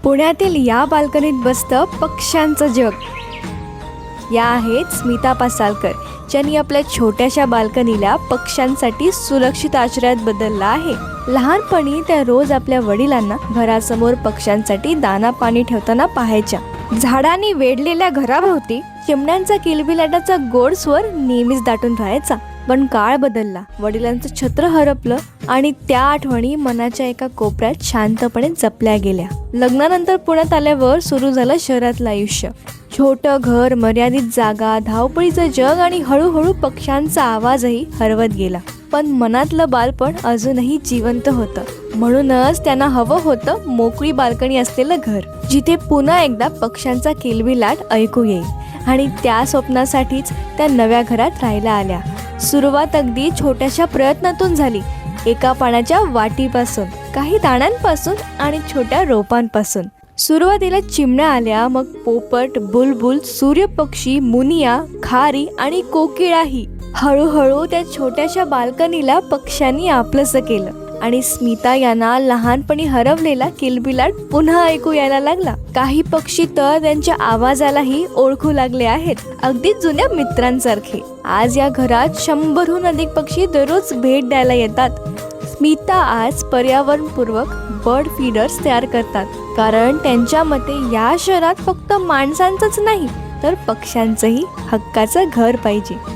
पुण्यातील या बाल्कनीत बसतं पक्ष्यांचं जग. या आहेत स्मिता पासालकर, ज्यांनी आपल्या छोट्याशा बाल्कनीला पक्ष्यांसाठी सुरक्षित आश्रयात बदलला आहे. लहानपणी त्या रोज आपल्या वडिलांना घरासमोर पक्ष्यांसाठी दाना पाणी ठेवताना पाहायच्या. झाडांनी वेढलेल्या घराभोवती चिमण्यांचा किलबिलाटाचा गोड स्वर नेहमीच दाटून राहायचा. पण काळ बदलला, वडिलांचं छत्र हरपलं आणि त्या आठवणी मनाच्या एका कोपऱ्यात शांतपणे जपल्या गेल्या. लग्नानंतर पुण्यात आल्यावर सुरू झालं शहरातलं आयुष्य. छोटं घर, मर्यादित जागा, धावपळीचं जग आणि हळूहळू पक्ष्यांचा आवाजही हरवत गेला. पण मनातलं बालपण अजूनही जिवंत होतं. म्हणूनच त्यांना हवं होतं मोकळी बाल्कनी असलेलं घर, जिथे पुन्हा एकदा पक्ष्यांचा किलबिलाट ऐकू येईल. आणि त्या स्वप्नासाठीच त्या नव्या घरात राहायला आल्या. सुरुवात अगदी छोट्याशा प्रयत्नातून झाली. एका पाण्याच्या वाटीपासून, काही दाण्यांपासून आणि छोट्या रोपांपासून. सुरुवातीला चिमण्या आल्या, मग पोपट, बुलबुल, सूर्यपक्षी, मुनिया, खारी आणि कोकिळाही. हळूहळू त्या छोट्याशा बाल्कनीला पक्ष्यांनी आपलंसं केलं आणि स्मिता यांना लहानपणी हरवलेला किलबिलाट पुन्हा ऐकू यायला लागला. काही पक्षी तर त्यांच्या आवाजालाही ओळखू लागले आहेत, अगदी जुन्या मित्रांसारखे. आज या घरात 100हून अधिक पक्षी दररोज भेट द्यायला येतात. स्मिता आज पर्यावरणपूर्वक बर्ड फीडर्स तयार करतात, कारण त्यांच्या मते या शहरात फक्त माणसांचंच नाही तर पक्ष्यांचंही हक्काचं घर पाहिजे.